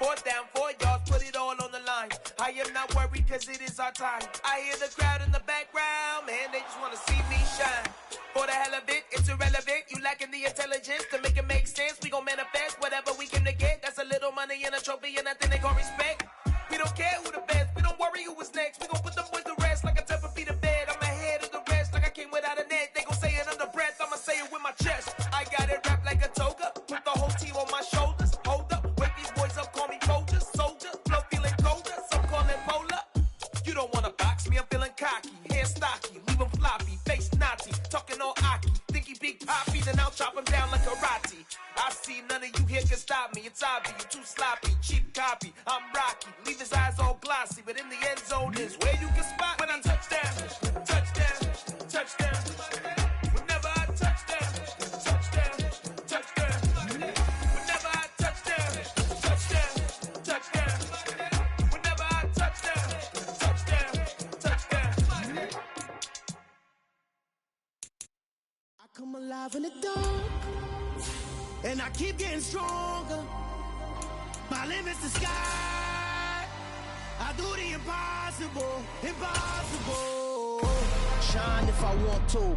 Fourth down, 4 yards, put it all on the line. I am not worried because it is our time. I hear the crowd in the background, man, they just want to see me shine. For the hell of it, it's irrelevant. You lacking the intelligence to make it make sense. We gon' manifest whatever we came to get. That's a little money and a trophy and nothing they gon' respect. We don't care who the best, we don't worry who was next. We gon' put them boys to rest like a temper feet of bed. I'm ahead of the rest like I came without a net. They gon' say it under breath, I'ma say it with my chest. I got it wrapped like a toga, put the whole team on my shoulders. Hold up, wake these boys up, call me soldiers. Soldier, flow feeling colder, some call it polar. You don't wanna box me, I'm feeling cocky. Hair stocky, leave him floppy, face naughty, talking all aki. Think he big poppy, then I'll chop him down like karate. I see none of you here can stop me. It's obvious, you too sloppy, cheap copy. I'm Rocky, leave his eyes all glossy, but in the end zone is where you can spot when I touchdown, touchdown, touchdown. Whenever I touchdown, touchdown, touchdown. Whenever I touchdown, touchdown, touchdown. Whenever I touchdown, touchdown, touchdown. I come alive in the dark, and I keep getting stronger. My limit's the sky. I do the impossible, impossible. Shine if I want to.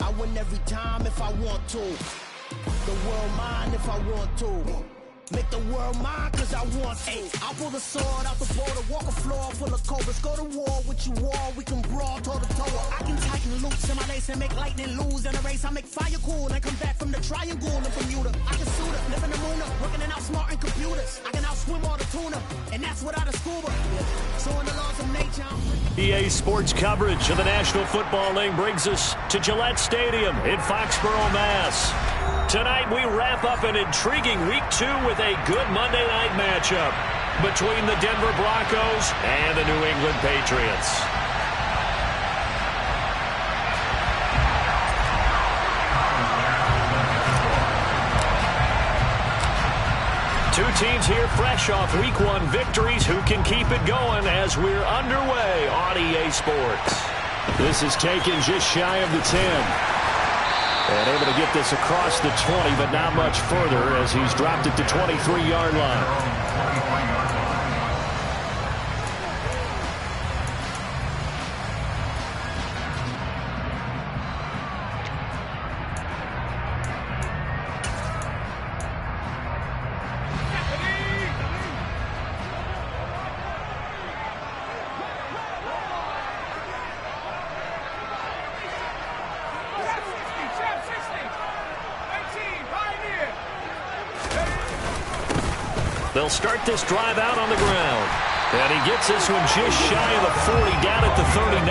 I win every time if I want to. The world mine if I want to. Make the world mine cause I want to. I'll pull the sword out the border, walk a floor full of cobras. Go to war with you all, we can brawl toe to toe. I can tighten loops in my lace and make lightning lose in a race. I make fire cool and come back from the triangle in Bermuda. I can suit up, live in the moon up, working and outsmarting computers. I can outswim all the tuna, and that's without a scuba. So in the laws of nature, EA Sports coverage of the National Football League brings us to Gillette Stadium in Foxborough, Mass. Tonight we wrap up an intriguing Week 2 with a good Monday night matchup between the Denver Broncos and the New England Patriots. Two teams here fresh off Week 1 victories who can keep it going as we're underway on EA Sports. This is taken just shy of the 10. And able to get this across the 20, but not much further as he's dropped it to 23-yard line. They'll start this drive out on the ground. And he gets this one just shy of the 40, down at the 39.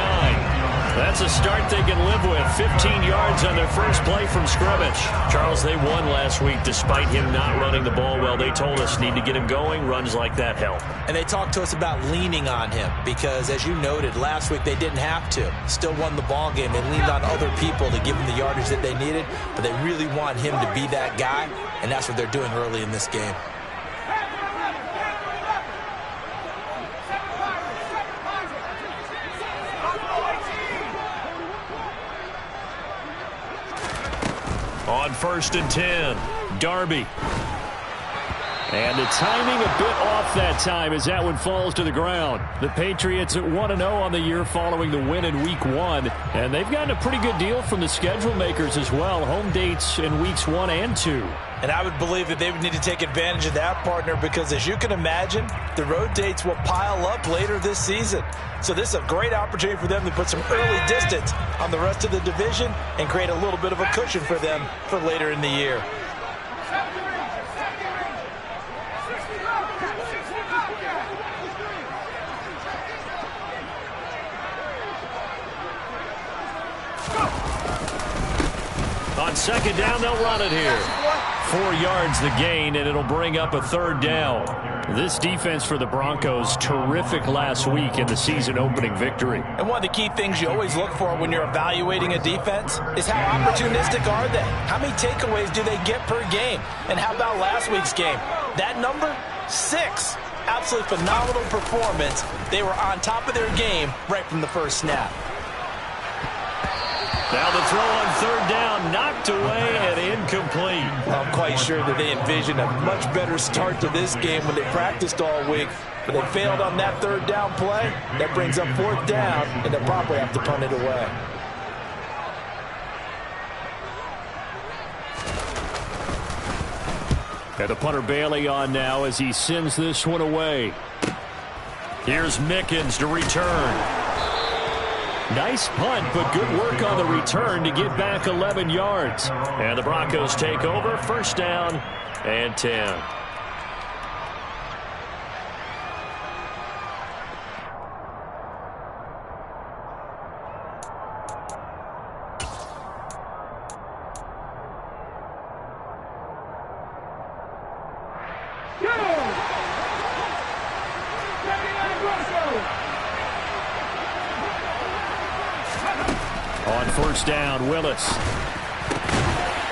That's a start they can live with. 15 yards on their first play from scrimmage. Charles, they won last week despite him not running the ball well. They told us need to get him going. Runs like that help. And they talked to us about leaning on him because, as you noted, last week they didn't have to. Still won the ball game. They leaned on other people to give them the yardage that they needed, but they really want him to be that guy, and that's what they're doing early in this game. On 1st and 10, Darby. And the timing a bit off that time as that one falls to the ground. The Patriots at 1-0 on the year following the win in Week 1. And they've gotten a pretty good deal from the schedule makers as well. Home dates in Weeks 1 and 2. And I would believe that they would need to take advantage of that, partner, because as you can imagine, the road dates will pile up later this season. So this is a great opportunity for them to put some early distance on the rest of the division and create a little bit of a cushion for them for later in the year. On 2nd down, they'll run it here. 4 yards the gain, and it'll bring up a 3rd down. This defense for the Broncos, terrific last week in the season-opening victory. And one of the key things you always look for when you're evaluating a defense is how opportunistic are they? How many takeaways do they get per game? And how about last week's game? That number, 6. Absolutely phenomenal performance. They were on top of their game right from the first snap. Now the throw on third down, knocked away and incomplete. I'm quite sure that they envisioned a much better start to this game when they practiced all week, but they failed on that third down play. That brings up fourth down, and they'll probably have to punt it away. And the punter Bailey on now as he sends this one away. Here's Mickens to return. Nice punt, but good work on the return to get back 11 yards. And the Broncos take over, first down and 10. On first down, Willis.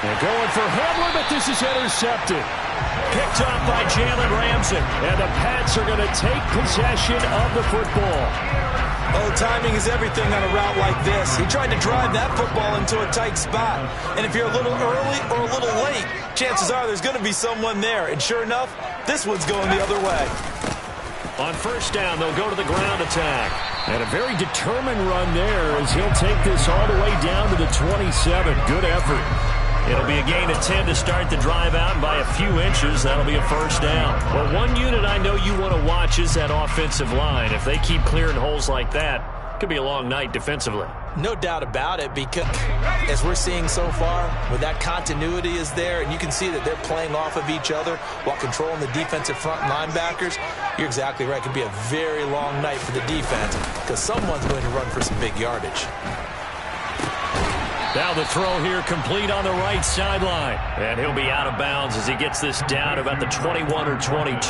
And going for Hamler, but this is intercepted. Picked off by Jalen Ramsey. And the Pats are going to take possession of the football. Oh, timing is everything on a route like this. He tried to drive that football into a tight spot. And if you're a little early or a little late, chances are there's going to be someone there. And sure enough, this one's going the other way. On first down, they'll go to the ground attack. And a very determined run there as he'll take this all the way down to the 27. Good effort. It'll be a gain of 10 to start the drive out, and by a few inches, that'll be a first down. Well, one unit I know you want to watch is that offensive line. If they keep clearing holes like that, it could be a long night defensively. No doubt about it, because as we're seeing so far, with that continuity is there, and you can see that they're playing off of each other while controlling the defensive front linebackers, you're exactly right. It could be a very long night for the defense because someone's going to run for some big yardage. Now the throw here complete on the right sideline. And he'll be out of bounds as he gets this down about the 21 or 22.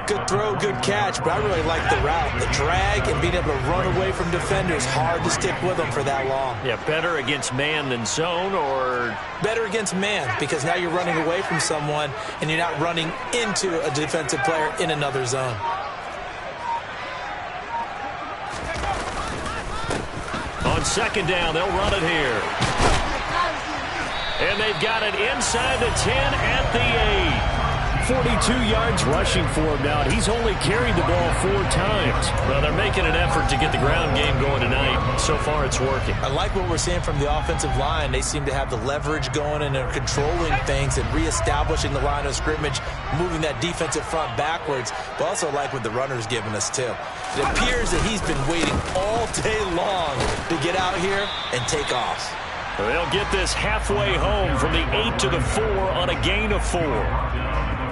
Good throw, good catch, but I really like the route. The drag and being able to run away from defenders, hard to stick with them for that long. Yeah, better against man than zone, or? Better against man, because now you're running away from someone and you're not running into a defensive player in another zone. On second down, they'll run it here. And they've got it inside the 10 at the 8. 42 yards rushing for him now. He's only carried the ball 4 times. Well, they're making an effort to get the ground game going tonight. So far, it's working. I like what we're seeing from the offensive line. They seem to have the leverage going and are controlling things and reestablishing the line of scrimmage, moving that defensive front backwards. But also like what the runner's giving us, too. It appears that he's been waiting all day long to get out here and take off. They'll get this halfway home from the 8 to the 4 on a gain of 4.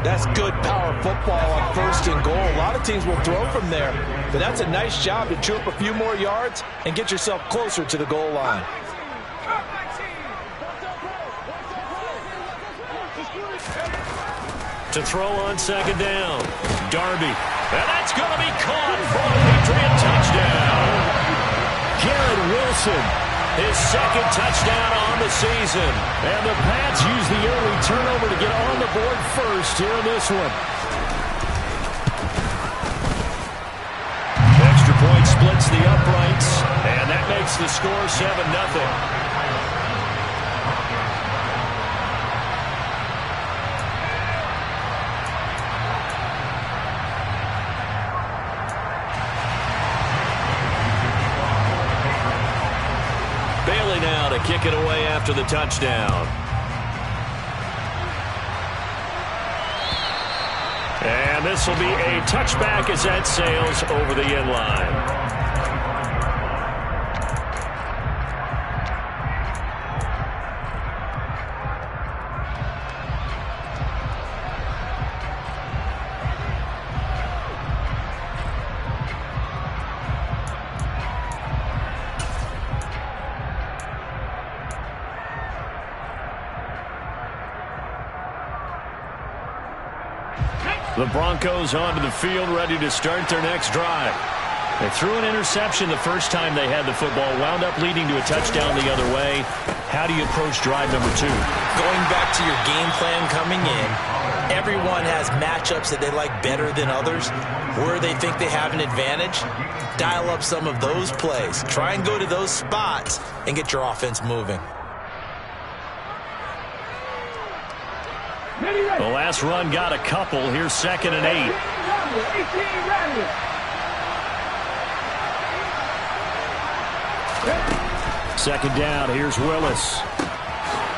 That's good power football on first and goal. A lot of teams will throw from there, but that's a nice job to chew up a few more yards and get yourself closer to the goal line. To throw on second down, Darby. And that's going to be caught for a Patriot touchdown. Garrett Wilson. His second touchdown on the season. And the Pats use the early turnover to get on the board first here in this one. Extra point splits the uprights, and that makes the score 7-0. Now to kick it away after the touchdown. And this will be a touchback as that sails over the end line. The Broncos onto the field, ready to start their next drive. They threw an interception the first time they had the football, wound up leading to a touchdown the other way. How do you approach drive number 2? Going back to your game plan coming in, Everyone has matchups that they like better than others, where they think they have an advantage. Dial up some of those plays. Try and go to those spots and get your offense moving. The last run got a couple. Here's 2nd and 8. Second down. Here's Willis.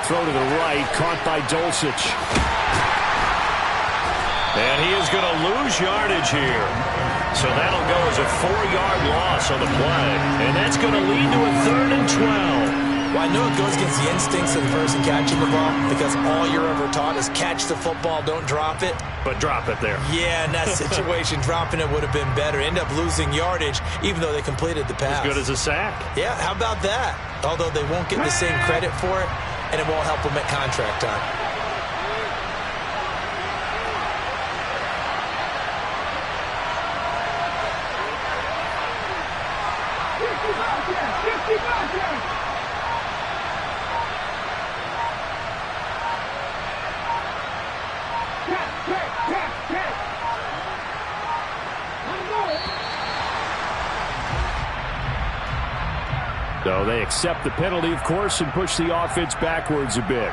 Throw to the right. Caught by Dulcich. And he is going to lose yardage here. So that'll go as a 4-yard loss on the play. And that's going to lead to a 3rd and 12. Well, I know it goes against the instincts of the person catching the ball because all you're ever taught is catch the football, don't drop it. But drop it there. Yeah, in that situation, dropping it would have been better. End up losing yardage, even though they completed the pass. As good as a sack. Yeah, how about that? Although they won't get the same credit for it, and it won't help them at contract time. So they accept the penalty, of course, and push the offense backwards a bit.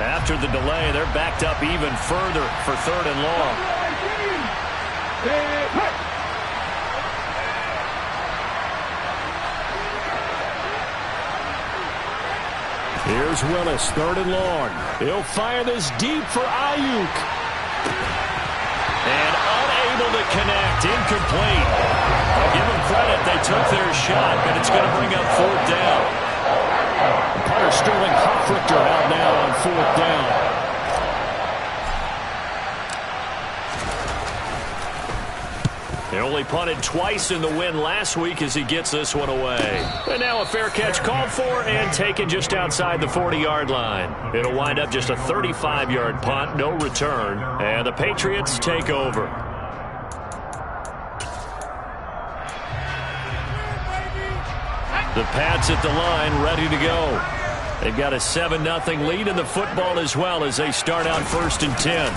After the delay, they're backed up even further for 3rd and long. Here's Willis, 3rd and long. He'll fire this deep for Ayuk. And unable to connect, incomplete. I'll give them credit, they took their shot, but it's going to bring up 4th down. Punter Sterling Hoffrichter out now on 4th down. He only punted twice in the win last week as he gets this one away. And now a fair catch called for and taken just outside the 40-yard line. It'll wind up just a 35-yard punt, no return, and the Patriots take over. The Pats at the line, ready to go. They've got a 7-0 lead in the football as well as they start out 1st and 10.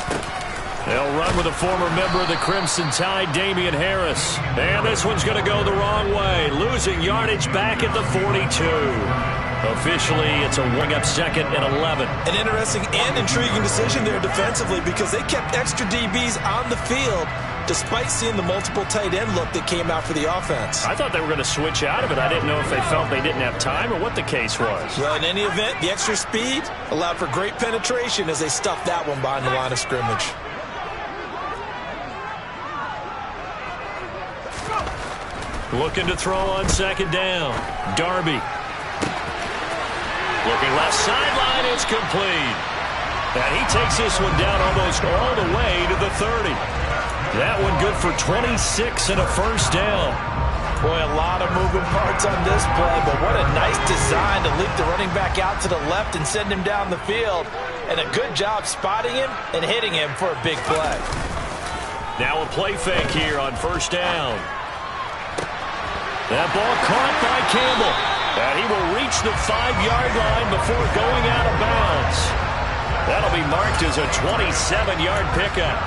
They'll run with a former member of the Crimson Tide, Damian Harris. And this one's going to go the wrong way, losing yardage back at the 42. Officially, it's a wing-up 2nd and 11. An interesting and intriguing decision there defensively because they kept extra DBs on the field despite seeing the multiple tight end look that came out for the offense. I thought they were going to switch out of it. I didn't know if they felt they didn't have time or what the case was. Well, in any event, the extra speed allowed for great penetration as they stuffed that one behind the line of scrimmage. Looking to throw on 2nd down. Darby. Looking left sideline, it's complete. And he takes this one down almost all the way to the 30. That one good for 26 and a 1st down. Boy, a lot of moving parts on this play, but what a nice design to leap the running back out to the left and send him down the field. And a good job spotting him and hitting him for a big play. Now a play fake here on 1st down. That ball caught by Campbell. And he will reach the 5-yard line before going out of bounds. That'll be marked as a 27-yard pickup.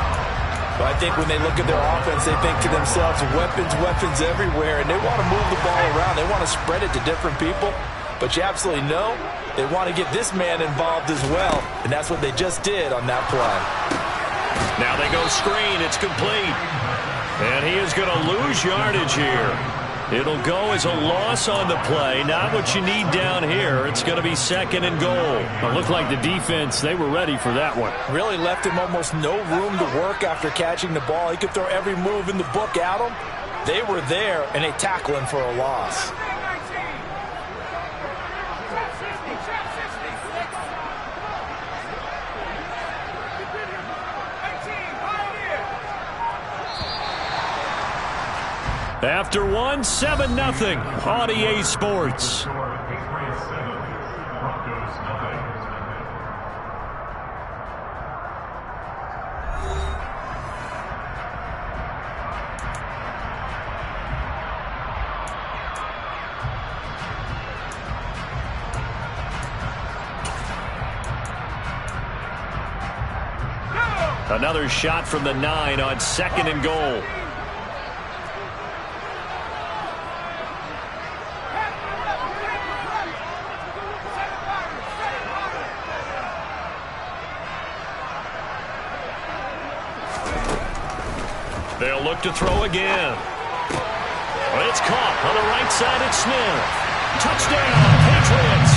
But I think when they look at their offense, they think to themselves, weapons everywhere, and they want to move the ball around. They want to spread it to different people. But you absolutely know they want to get this man involved as well, and that's what they just did on that play. Now they go screen. It's complete. And he is going to lose yardage here. It'll go as a loss on the play. Not what you need down here. It's going to be 2nd and goal. It looked like the defense, they were ready for that one. Really left him almost no room to work after catching the ball. He could throw every move in the book at him. They were there, and they tackle him for a loss. After one, 7-0 on EA Sports. Another shot from the 9 on 2nd and goal. They'll look to throw again. It's caught on the right side. It's Smith. Touchdown, Patriots.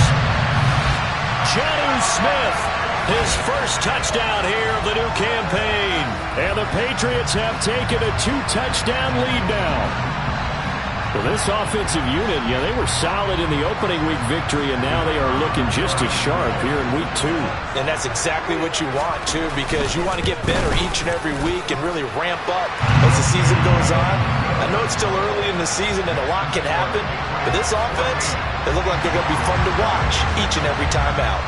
Jonnu Smith, his first touchdown here of the new campaign. And the Patriots have taken a 2-touchdown lead now. Well, this offensive unit, they were solid in the opening week victory, and now they are looking just as sharp here in week 2. And that's exactly what you want, too, because you want to get better each and every week and really ramp up as the season goes on. I know it's still early in the season and a lot can happen, but this offense, they look like they're going to be fun to watch each and every time out.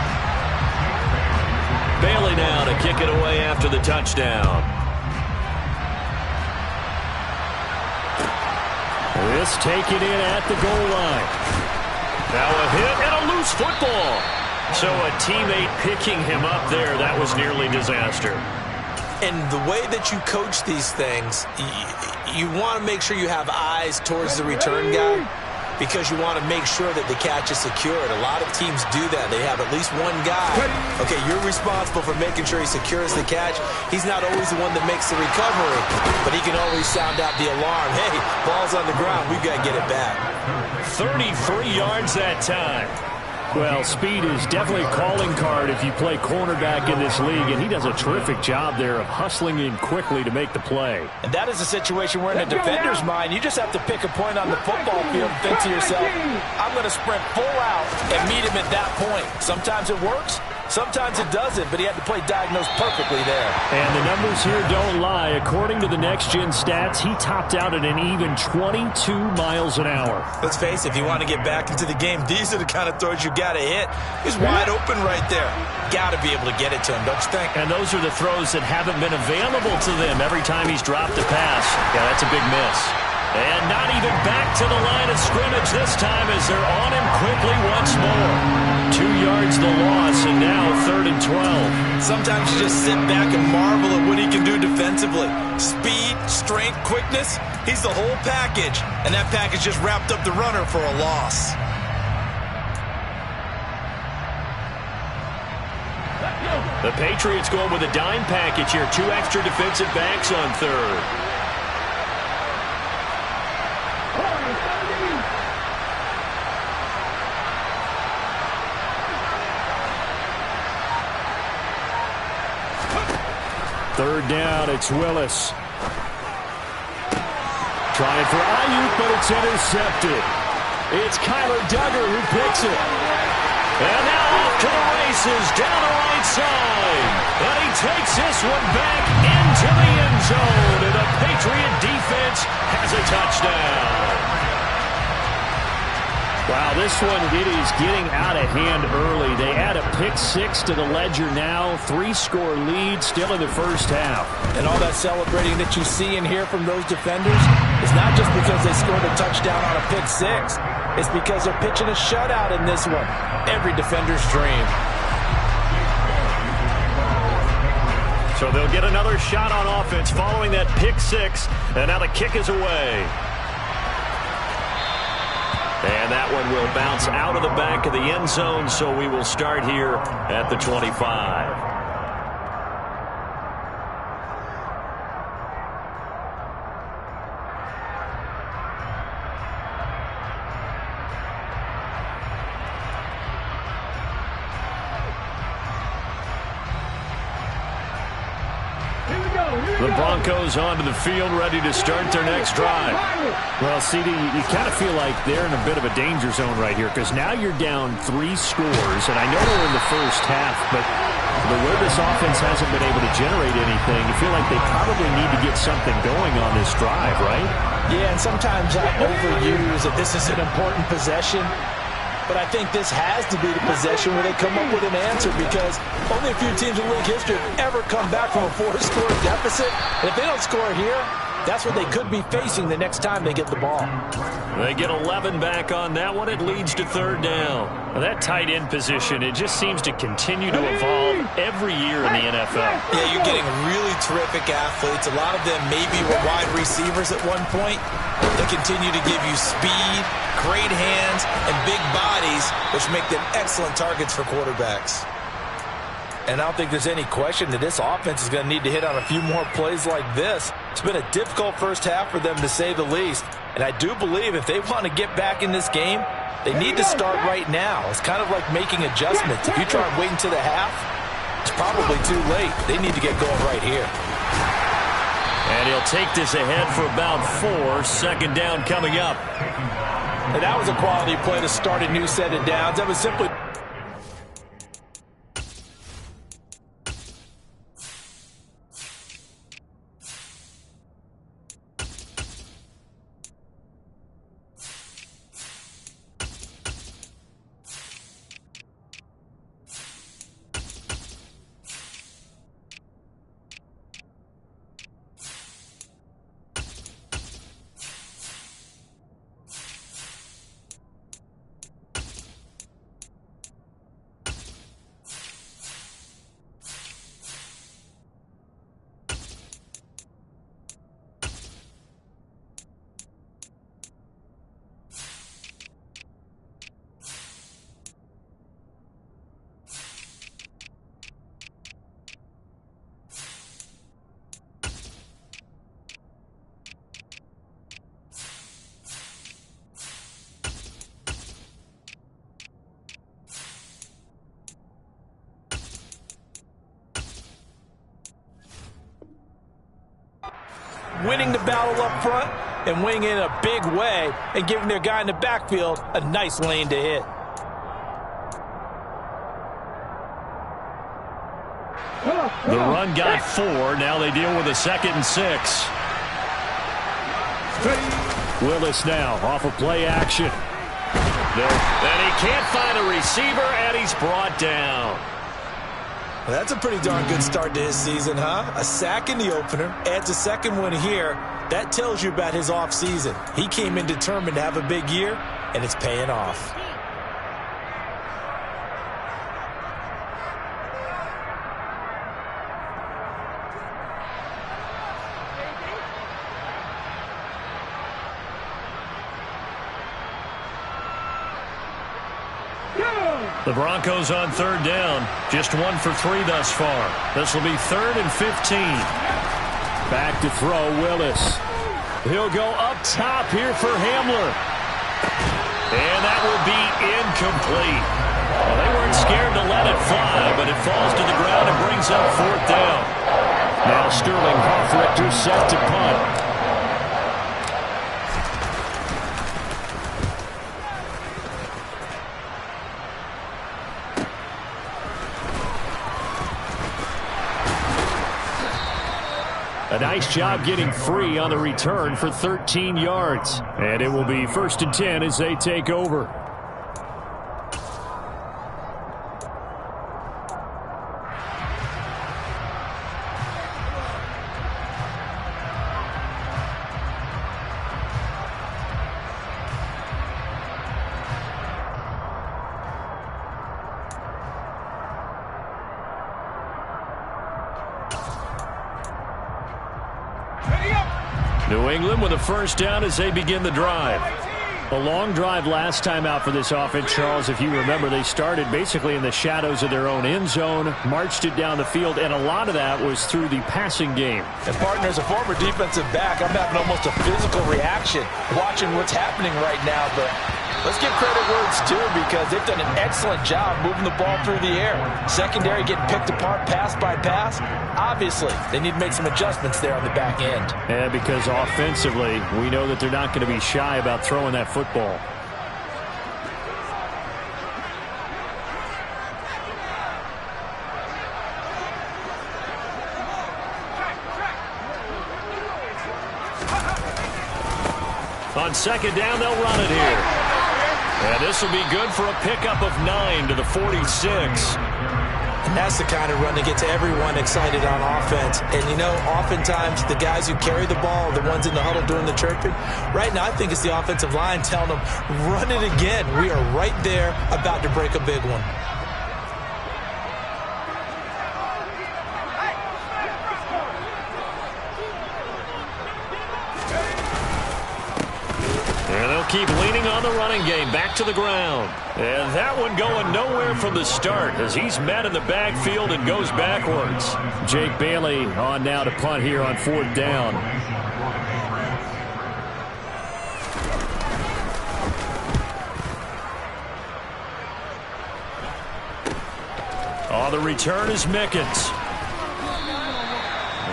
Bailey now to kick it away after the touchdown. This taken in at the goal line. Now a hit and a loose football. So a teammate picking him up there, that was nearly disaster. And the way that you coach these things, you want to make sure you have eyes towards the return guy because you want to make sure that the catch is secured. A lot of teams do that. They have at least one guy. Okay, you're responsible for making sure he secures the catch. He's not always the one that makes the recovery, but he can always sound out the alarm. Hey, ball's on the ground. We've got to get it back. 33 yards that time. Well, speed is definitely a calling card if you play cornerback in this league, and he does a terrific job there of hustling in quickly to make the play. And that is a situation where in a defender's mind, you just have to pick a point on the football field and think to yourself, I'm going to sprint full out and meet him at that point. Sometimes it works, sometimes it doesn't, but he had to play diagnosed perfectly there. And the numbers here don't lie. According to the next-gen stats, he topped out at an even 22 miles an hour. Let's face it, if you want to get back into the game, these are the kind of throws you got to hit. He's wide open right there. Got to be able to get it to him, don't you think? And those are the throws that haven't been available to them every time he's dropped a pass. Yeah, that's a big miss. And not even back to the line of scrimmage this time as they're on him quickly once more. 2 yards the loss, and now 3rd and 12. Sometimes you just sit back and marvel at what he can do defensively. Speed, strength, quickness, he's the whole package. And that package just wrapped up the runner for a loss. The Patriots going with a dime package here. 2 extra defensive backs on 3rd. Third down, it's Willis. Trying for Ayuk, but it's intercepted. It's Kyler Duggar who picks it. And now off to the races, down the right side. And he takes this one back into the end zone. And the Patriot defense has a touchdown. Wow, this one, it is getting out of hand early. They add a pick-6 to the ledger now. 3-score lead still in the first half. And all that celebrating that you see and hear from those defenders is not just because they scored a touchdown on a pick-6. It's because they're pitching a shutout in this one. Every defender's dream. So they'll get another shot on offense following that pick-6. And now the kick is away. And that one will bounce out of the back of the end zone, so we will start here at the 25. The Broncos onto the field, ready to start their next drive. Well, CD, you kind of feel like they're in a bit of a danger zone right here because now you're down 3 scores, and I know we're in the first half, but the way this offense hasn't been able to generate anything, you feel like they probably need to get something going on this drive, right? Yeah, and sometimes I overuse that this is an important possession. But I think this has to be the possession where they come up with an answer because only a few teams in league history have ever come back from a 4-score deficit. And if they don't score here, that's what they could be facing the next time they get the ball. They get 11 back on that one. It leads to 3rd down. Now, that tight end position, it just seems to continue to evolve every year in the NFL. Yeah, you're getting really terrific athletes. A lot of them maybe were wide receivers at one point. They continue to give you speed, great hands, and big bodies, which make them excellent targets for quarterbacks. And I don't think there's any question that this offense is going to need to hit on a few more plays like this. It's been a difficult first half for them, to say the least. And I do believe if they want to get back in this game, they need to start right now. It's kind of like making adjustments. If you try and wait until the half, it's probably too late. They need to get going right here. And he'll take this ahead for about 4. Second down coming up. And that was a quality play to start a new set of downs. That was simply... winning the battle up front and winning in a big way and giving their guy in the backfield a nice lane to hit. The run got 4. Now they deal with a 2nd and 6. Willis now off of play action. And he can't find a receiver, and he's brought down. Well, that's a pretty darn good start to his season, huh? A sack in the opener, adds a second one here. That tells you about his offseason. He came in determined to have a big year, and it's paying off. The Broncos on 3rd down. Just 1 for 3 thus far. This will be 3rd and 15. Back to throw, Willis. He'll go up top here for Hamler. And that will be incomplete. Well, they weren't scared to let it fly, but it falls to the ground and brings up 4th down. Now Sterling Hoffrichter set to punt. A nice job getting free on the return for 13 yards. And it will be 1st and 10 as they take over. New England with a 1st down as they begin the drive. A long drive last time out for this offense, Charles. If you remember, they started basically in the shadows of their own end zone, marched it down the field, and a lot of that was through the passing game. And partner, as a former defensive back, I'm having almost a physical reaction watching what's happening right now. But let's give credit where it's due, because they've done an excellent job moving the ball through the air. Secondary getting picked apart pass by pass. Obviously, they need to make some adjustments there on the back end. Yeah, because offensively, we know that they're not going to be shy about throwing that football. On 2nd down, they'll run it here. And this will be good for a pickup of 9 to the 46. And that's the kind of run that gets everyone excited on offense. And, you know, oftentimes the guys who carry the ball are the ones in the huddle doing the chirping. Right now, I think it's the offensive line telling them, run it again. We are right there about to break a big one. keep leaning on the running game. Back to the ground. And that one going nowhere from the start as he's met in the backfield and goes backwards. Jake Bailey on now to punt here on 4th down. On the return is Mickens.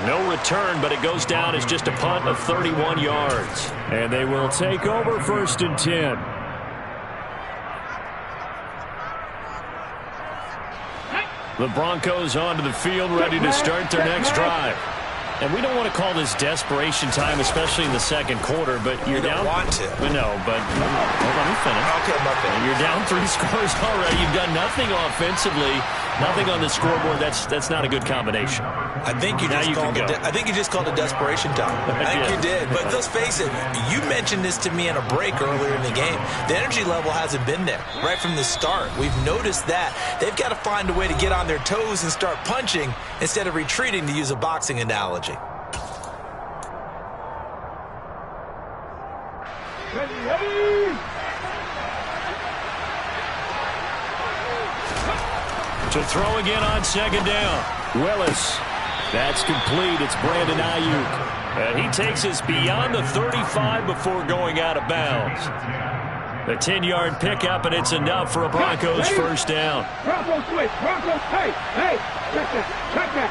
No return, but it goes down as just a punt of 31 yards. And they will take over 1st and 10. The Broncos onto the field, ready to start their next drive. And we don't want to call this desperation time, especially in the second quarter, but you're down. You don't want to. No, but let me finish. Okay, my bad. You're down 3 scores already. You've done nothing offensively, nothing on the scoreboard. That's not a good combination. I think you just called it desperation time. I think you did. But let's face it, you mentioned this to me in a break earlier in the game. The energy level hasn't been there right from the start. We've noticed that. They've got to find a way to get on their toes and start punching instead of retreating, to use a boxing analogy. To throw again on 2nd down. Willis. That's complete. It's Brandon Ayuk. And he takes us beyond the 35 before going out of bounds. The 10-yard pickup, and it's enough for a Broncos 1st down. Broncos switch. Broncos, hey, check that.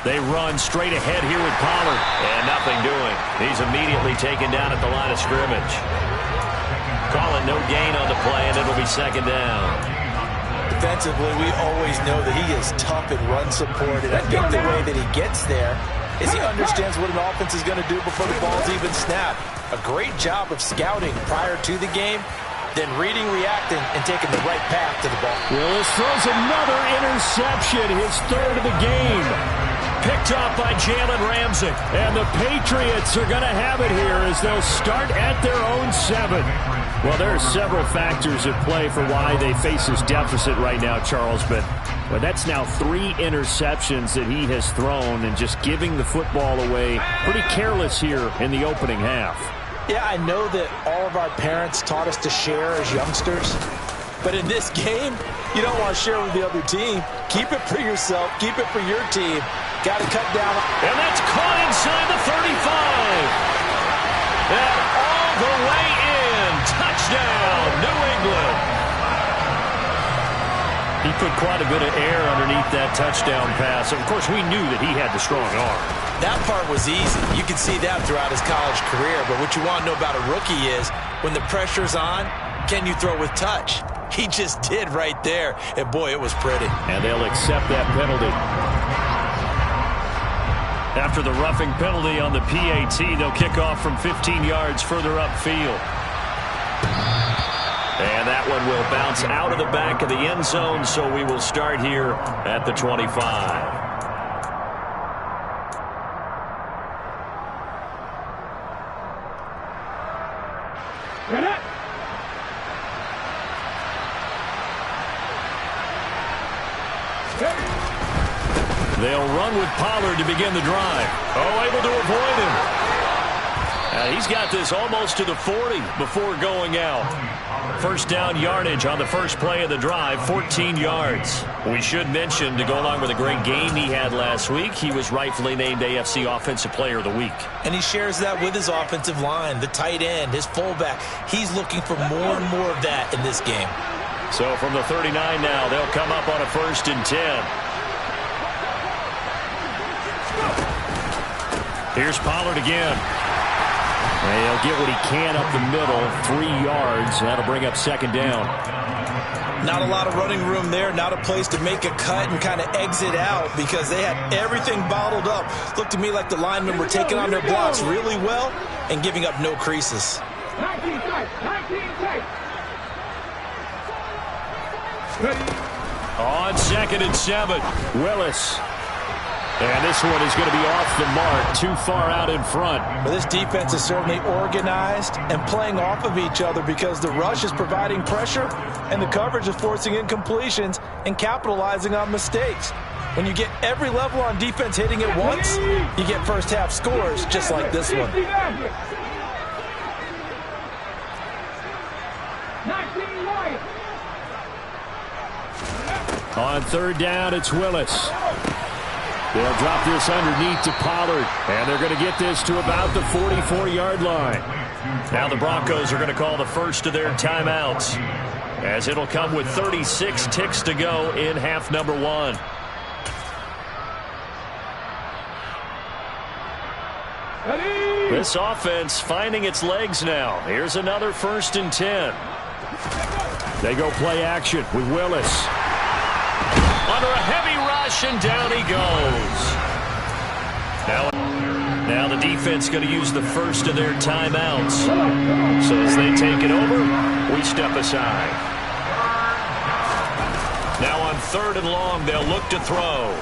They run straight ahead here with Pollard. And nothing doing. He's immediately taken down at the line of scrimmage. Call it no gain on the play, and it'll be 2nd down. Defensively, we always know that he is tough in run support, and I think the way that he gets there is he understands what an offense is going to do before the ball's even snapped. A great job of scouting prior to the game, then reading, reacting, and taking the right path to the ball. Willis throws another interception, his 3rd of the game. Picked off by Jalen Ramsey. And the Patriots are going to have it here as they'll start at their own 7. Well, there are several factors at play for why they face this deficit right now, Charles, but that's now 3 interceptions that he has thrown and just giving the football away pretty careless here in the opening half. Yeah, I know that all of our parents taught us to share as youngsters, but in this game, you don't want to share with the other team. Keep it for yourself. Keep it for your team. Got to cut down. And that's caught inside the 35. And all the way in. Touchdown, New England. He put quite a bit of air underneath that touchdown pass. Of course, we knew that he had the strong arm. That part was easy. You can see that throughout his college career. But what you want to know about a rookie is when the pressure's on, can you throw with touch? He just did right there. And, boy, it was pretty. And they'll accept that penalty. After the roughing penalty on the PAT, they'll kick off from 15 yards further upfield. And that one will bounce out of the back of the end zone, so we will start here at the 25. They'll run with Pollard to begin the drive. Oh, able to avoid him. He's got this almost to the 40 before going out. 1st down yardage on the first play of the drive, 14 yards. We should mention, to go along with a great game he had last week, he was rightfully named AFC Offensive Player of the Week. And he shares that with his offensive line, the tight end, his fullback. He's looking for more and more of that in this game. So from the 39 now, they'll come up on a 1st and 10. Here's Pollard again. He'll get what he can up the middle, 3 yards. That'll bring up 2nd down. Not a lot of running room there, not a place to make a cut and kind of exit out because they had everything bottled up. Looked to me like the linemen were taking on their blocks really well and giving up no creases. 19 tight. On 2nd and 7, Willis. And this one is going to be off the mark, too far out in front. Well, this defense is certainly organized and playing off of each other because the rush is providing pressure and the coverage is forcing incompletions and capitalizing on mistakes. When you get every level on defense hitting at once, you get first half scores just like this one. On third down, it's Willis. They'll drop this underneath to Pollard, and they're going to get this to about the 44-yard line. Now the Broncos are going to call the first of their timeouts, as it'll come with 36 ticks to go in half number 1. This offense finding its legs now. Here's another 1st and 10. They go play action with Willis. Under a heavy rush, and down he goes. Now the defense going to use the first of their timeouts. So as they take it over, we step aside. Now on 3rd and long, they'll look to throw.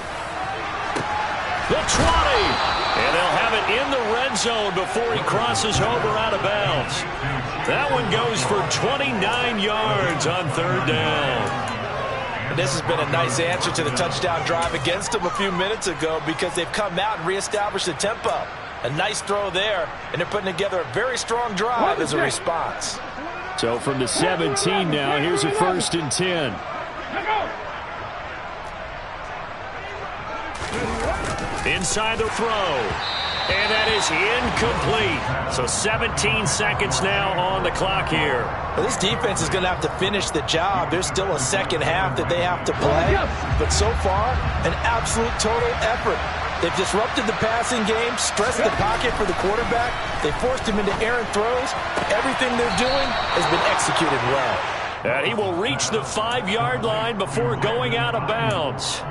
The 20. And they'll have it in the red zone before he crosses over out of bounds. That one goes for 29 yards on 3rd down. This has been a nice answer to the touchdown drive against them a few minutes ago, because they've come out and reestablished the tempo. A nice throw there, and they're putting together a very strong drive as a response. So from the 17 now, here's a 1st and 10. Inside the throw. And that is incomplete. So 17 seconds now on the clock here. Well, this defense is going to have to finish the job. There's still a second half that they have to play. But so far, an absolute total effort. They've disrupted the passing game, stressed the pocket for the quarterback. They forced him into errant throws. Everything they're doing has been executed well. And he will reach the 5-yard line before going out of bounds.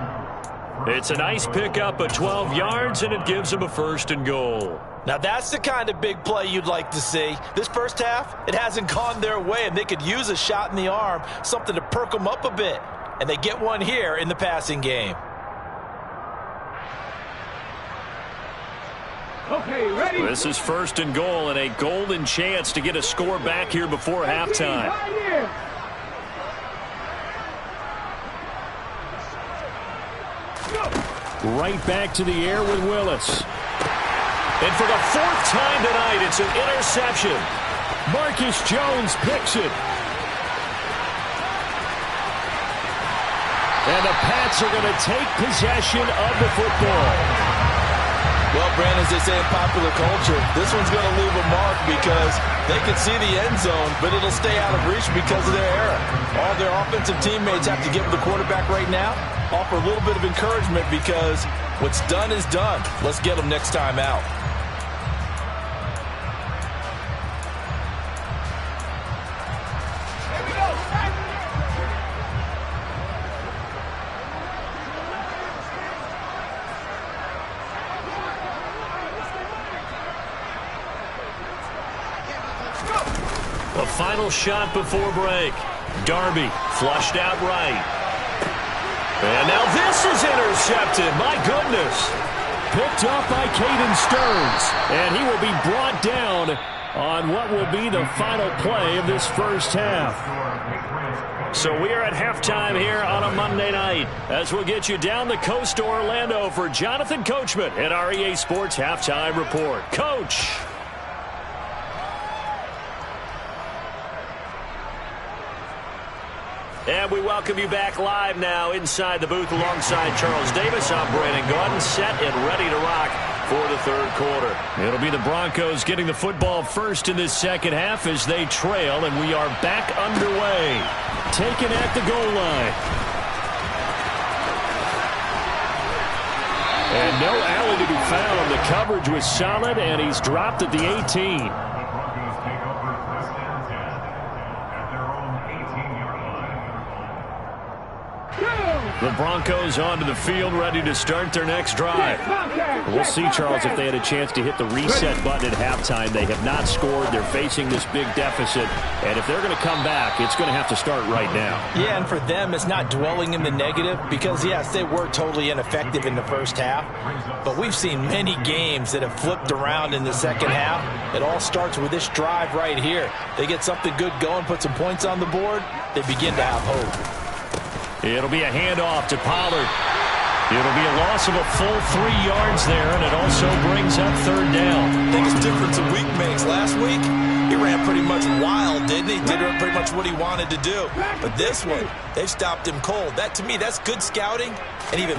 It's a nice pickup of 12 yards, and it gives them a 1st and goal. Now that's the kind of big play you'd like to see. This first half, it hasn't gone their way, and they could use a shot in the arm, something to perk them up a bit. And they get one here in the passing game. Okay, ready? This is 1st and goal, and a golden chance to get a score back here before halftime. Right back to the air with Willis. And for the 4th time tonight, it's an interception. Marcus Jones picks it. And the Pats are going to take possession of the football. Well, Brandon, as they say in popular culture, this one's going to leave a mark, because they can see the end zone, but it'll stay out of reach because of their error. All their offensive teammates have to give the quarterback right now, offer a little bit of encouragement, because what's done is done. Let's get them next time out. The final shot before break. Darby flushed out right. And now this is intercepted. My goodness. Picked off by Caden Stearns. And he will be brought down on what will be the final play of this first half. So we are at halftime here on a Monday night, as we'll get you down the coast to Orlando for Jonathan Coachman at our EA Sports Halftime Report. Coach. And we welcome you back live now inside the booth alongside Charles Davis. I'm Brandon Gaudin, set and ready to rock for the 3rd quarter. It'll be the Broncos getting the football first in this second half as they trail, and we are back underway. Taken at the goal line. And no alley to be found. The coverage was solid, and he's dropped at the 18. The Broncos onto the field, ready to start their next drive. We'll see, Charles, if they had a chance to hit the reset button at halftime. They have not scored. They're facing this big deficit. And if they're going to come back, it's going to have to start right now. Yeah, and for them, it's not dwelling in the negative, because, yes, they were totally ineffective in the first half. But we've seen many games that have flipped around in the second half. It all starts with this drive right here. They get something good going, put some points on the board, they begin to have hope. It'll be a handoff to Pollard. It'll be a loss of a full 3 yards there, and it also brings up 3rd down. Biggest difference a week makes. Last week, He ran pretty much wild, didn't he? Did pretty much what he wanted to do. But this one, they stopped him cold. That, to me, that's good scouting and even